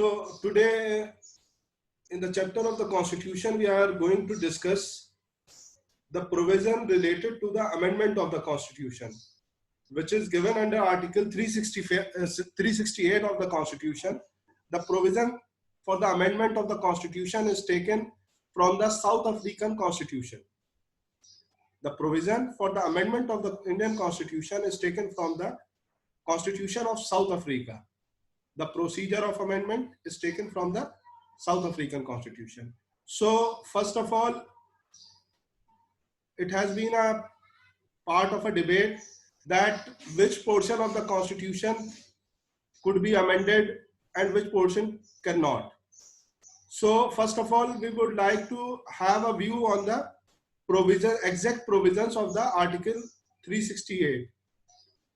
So today in the chapter of the Constitution, we are going to discuss the provision related to the amendment of the Constitution, which is given under Article 368 of the Constitution. The provision for the amendment of the Constitution is taken from the South African Constitution. The provision for the amendment of the Indian Constitution is taken from the Constitution of South Africa. The procedure of amendment is taken from the South African Constitution. So first of all, it has been a part of a debate that which portion of the Constitution could be amended and which portion cannot. So first of all, we would like to have a view on the exact provisions of the Article 368.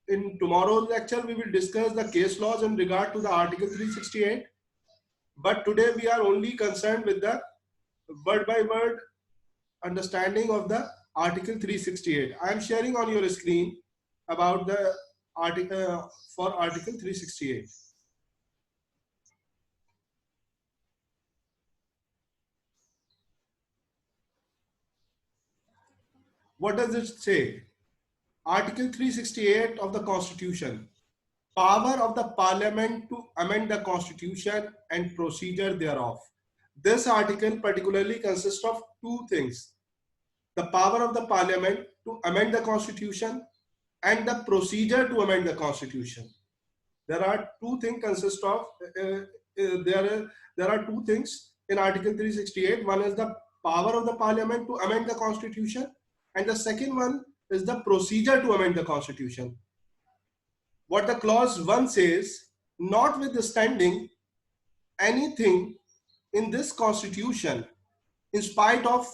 In tomorrow's lecture, we will discuss the case laws in regard to the Article 368. But today we are only concerned with the word by word understanding of the Article 368. I am sharing on your screen about the article for Article 368. What does it say? Article 368 of the Constitution. Power of the Parliament to amend the Constitution and procedure thereof. This article particularly consists of two things: the power of the Parliament to amend the Constitution and the procedure to amend the Constitution. There are two things consist of. There are two things in Article 368. One is the power of the Parliament to amend the Constitution, and the second one is the procedure to amend the Constitution. What the clause 1 says, notwithstanding anything in this Constitution, in spite of,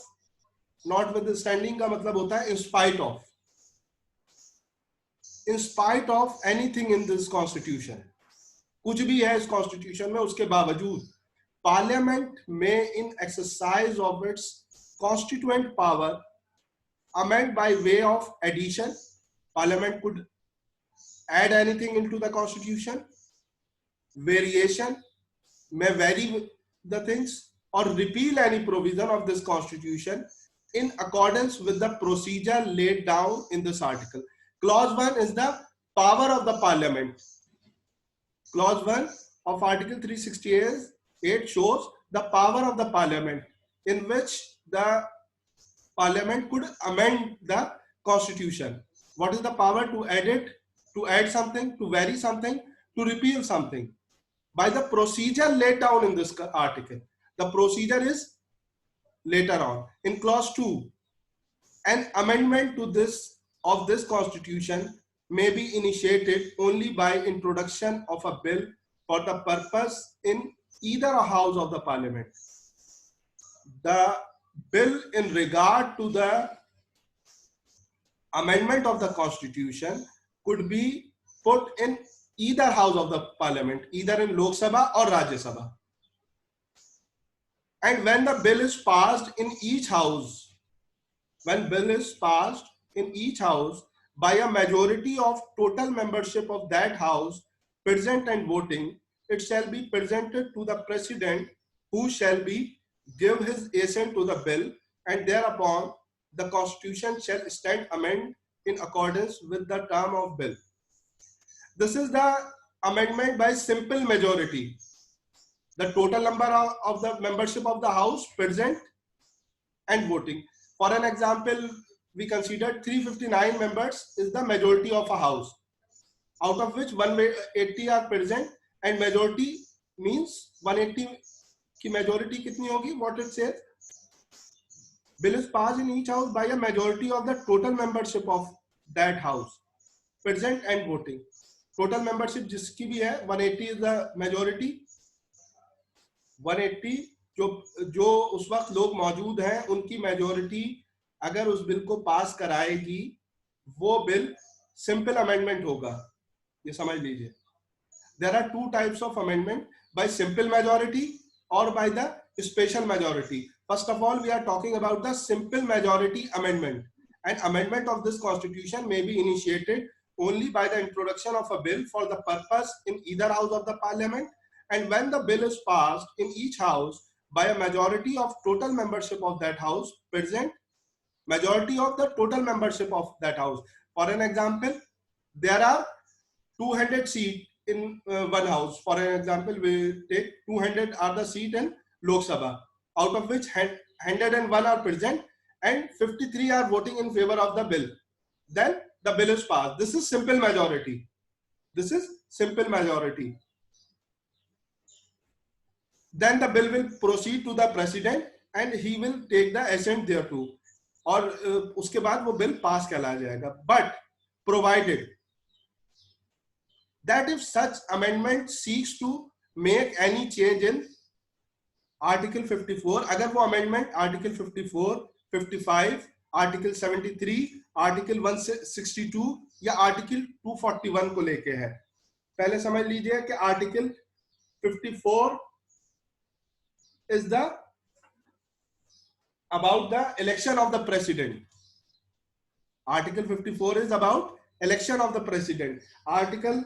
notwithstanding का मतलब होता है in spite of anything in this Constitution, कुछ भी है इस Constitution में, उसके बावजूद Parliament may in exercise of its constituent power amend by way of addition. Parliament could add anything into the Constitution, variation, may vary the things, or repeal any provision of this Constitution in accordance with the procedure laid down in this article. Clause 1 is the power of the Parliament. Clause 1 of Article 368 shows the power of the Parliament, in which the Parliament could amend the Constitution. What is the power? To edit, to add something, to vary something, to repeal something, by the procedure laid down in this article. The procedure is later on. In clause 2, an amendment to this Constitution may be initiated only by introduction of a bill for the purpose in either a house of the Parliament. The bill in regard to the amendment of the Constitution could be put in either house of the Parliament, either in Lok Sabha or Rajya Sabha. And when the bill is passed in each house, by a majority of total membership of that house present and voting, it shall be presented to the President, who shall give his assent to the bill, and thereupon the Constitution shall stand amended in accordance with the term of bill. This is the amendment by simple majority. The total number of the membership of the house present and voting. For an example, we consider 359 members is the majority of a house, out of which 180 are present, and majority means 180 की majority कितनी होगी? What it says, bill is passed in each house by a majority of the total membership of that house present and voting. Total membership जिसकी भी है 180 is the majority. 180 जो उस वक्त लोग मौजूद हैं, उनकी मेजोरिटी अगर उस बिल को पास कराएगी, वो बिल सिंपल अमेंडमेंट होगा. ये समझ लीजिए. There are two types of amendment, by simple majority or by the special majority. First of all, we are talking about the simple majority amendment. An amendment of this Constitution may be initiated only by the introduction of a bill for the purpose in either house of the Parliament, and when the bill is passed in each house by a majority of total membership of that house present, majority of the total membership of that house. For an example, there are 200 seats in one house. For an example, we take 200 are the seat in Lok Sabha, out of which 101 are present and 53 are voting in favor of the bill. Then the bill is passed. This is simple majority. This is simple majority. Then the bill will proceed to the president and he will take the assent thereto. और उसके बाद वो bill pass कहलाया जाएगा. But provided that if such amendment seeks to make any change in Article 54, अगर वो amendment Article 54, 55, Article 73, Article 162 या Article 241 को लेके है. पहले समझ लीजिए कि Article 54 is the about the election of the president. Article 54 is about election of the president. Article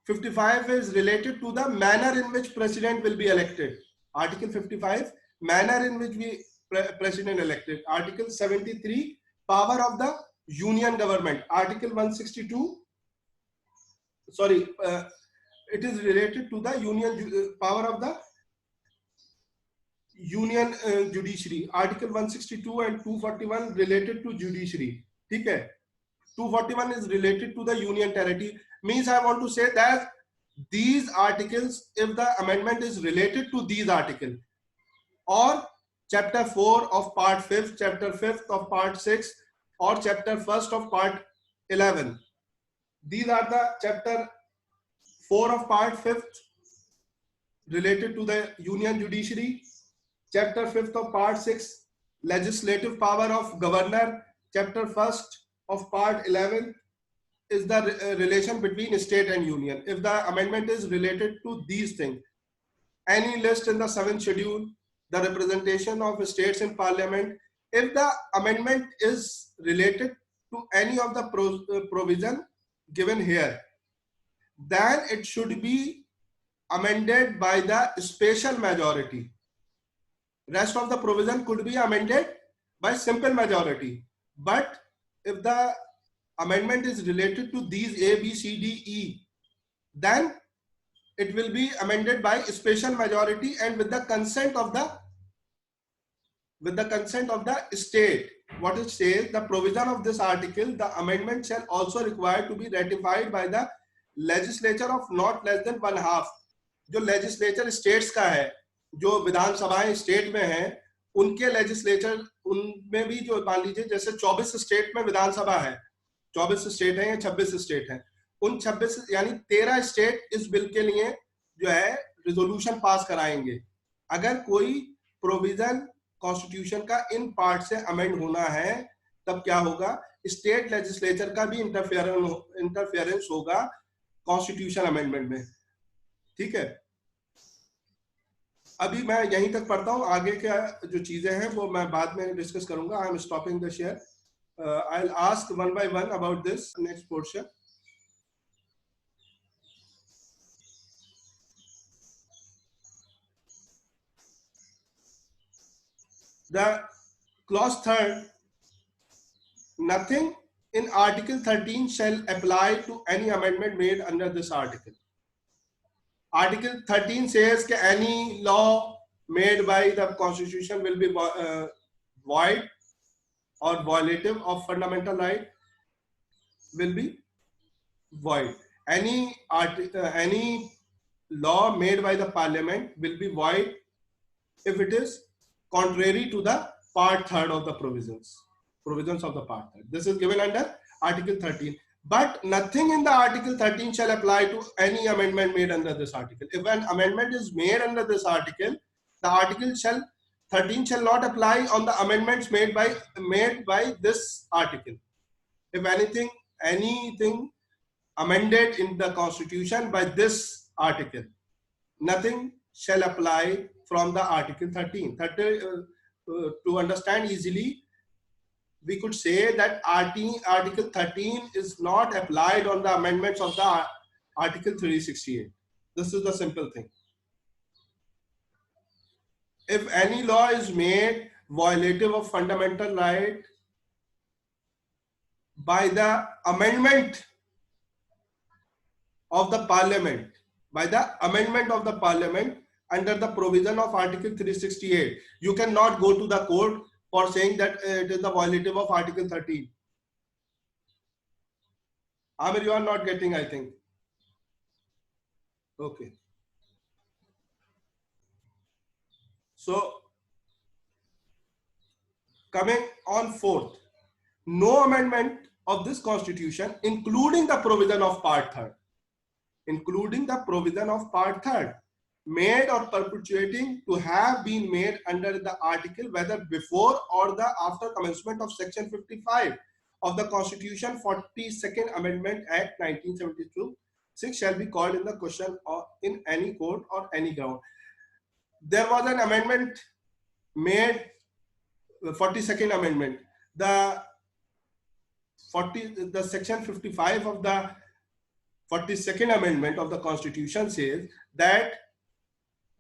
55 is related to the manner in which president will be elected. Article 55, manner in which we president elected. Article 73, power of the union government. Article 162, sorry, it is related to the union power of the union judiciary. Article 162 and 241 related to judiciary. ठीक है? 241 is related to the union territory. Means I want to say that these articles, if the amendment is related to these articles, or chapter 4 of part 5th, chapter 5th of part 6, or chapter 1st of part 11. These are the chapter 4 of part 5th related to the union judiciary, chapter 5th of part 6 legislative power of governor, chapter 1st of part 11 is the relation between state and union. If the amendment is related to these things, any list in the 7th schedule, the representation of states in parliament, if the amendment is related to any of the provision given here, then it should be amended by the special majority. Rest of the provision could be amended by simple majority. But if the amendment is related to these A, B, C, D, E, then it will be amended by special majority and with the consent of the state. What it says, the provision of this article, the amendment shall also require to be ratified by the legislature of not less than one half. जो legislature states का है, जो विधानसभाएं state में हैं, उनके legislature, उनमें भी जो मान लीजिए जैसे 24 स्टेट में विधानसभा है, 24 स्टेट हैं या 26 स्टेट हैं, उन 26 यानी 13 स्टेट इस बिल के लिए जो है रिजोल्यूशन पास कराएंगे. अगर कोई प्रोविजन कॉन्स्टिट्यूशन का इन पार्ट से अमेंड होना है, तब क्या होगा, स्टेट लेजिस्लेचर का भी इंटरफेरेंस होगा कॉन्स्टिट्यूशन अमेंडमेंट में. ठीक है, अभी मैं यहीं तक पढ़ता हूं, आगे क्या जो चीजें हैं वो मैं बाद में डिस्कस करूंगा. I am stopping the share. I will ask one by one about this next portion. The clause 3rd, nothing in Article 13 shall apply to any amendment made under this article. Article 13 says that any law made by the Constitution will be void or violative of fundamental right will be void. Any law made by the Parliament will be void if it is contrary to the part 3rd of the provisions of the part 3rd. This is given under Article 13. But nothing in the Article 13 shall apply to any amendment made under this article. If an amendment is made under this article, the Article 13 shall not apply on the amendments made by this article. If anything amended in the Constitution by this article, nothing shall apply from the Article 13. To understand easily, we could say that Article 13 is not applied on the amendments of the Article 368. This is the simple thing. If any law is made violative of fundamental right by the amendment of the parliament, under the provision of Article 368, you cannot go to the court for saying that it is the violative of Article 13. Amir, you are not getting, I think. Okay. So, coming on fourth, no amendment of this constitution, including the provision of part third, made or perpetuating to have been made under the article, whether before or the after commencement of section 55 of the Constitution, 42nd Amendment Act 1972, 6 shall be called in the question or in any court or any ground. There was an amendment made, 42nd Amendment. The section 55 of the 42nd Amendment of the Constitution says that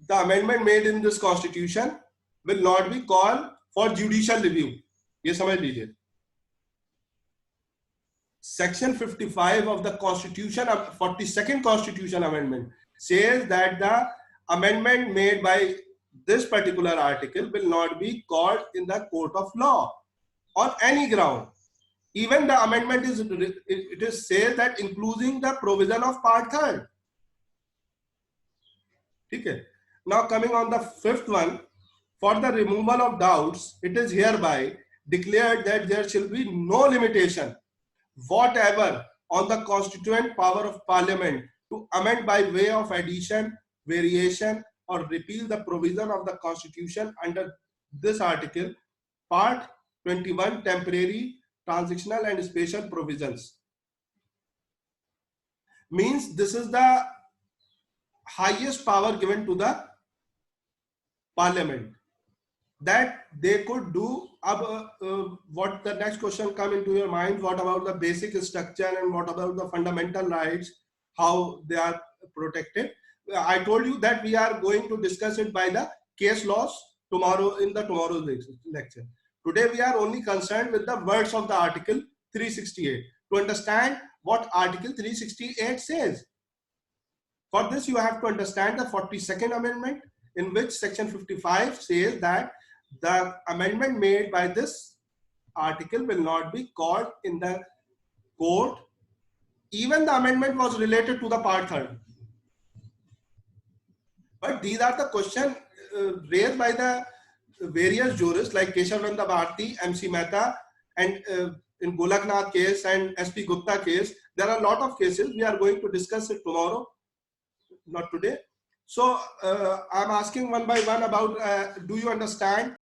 the amendment made in this Constitution will not be called for judicial review. ये समझ लीजिए. Section 55 of the Constitution, 42nd Constitution Amendment says that the amendment made by this particular article will not be called in the court of law on any ground. Even the amendment is says that including the provision of part third. Okay. Now coming on the fifth one, for the removal of doubts, it is hereby declared that there shall be no limitation whatever on the constituent power of Parliament to amend by way of addition, variation, or repeal the provision of the Constitution under this article, Part 21, temporary, transitional, and special provisions. Means this is the highest power given to the Parliament that they could do. What the next question come into your mind? What about the basic structure and what about the fundamental rights? How they are protected? I told you that we are going to discuss it by the case laws tomorrow in the tomorrow's lecture. Today we are only concerned with the words of the Article 368 to understand what Article 368 says. For this you have to understand the 42nd Amendment, in which section 55 says that the amendment made by this article will not be called in the court. Even the amendment was related to the part third. But these are the questions raised by the various jurists like Keshavananda Bharti, MC Mehta, and in Golaknath case and SP Gupta case. There are a lot of cases. We are going to discuss it tomorrow, not today. So I'm asking one by one about, do you understand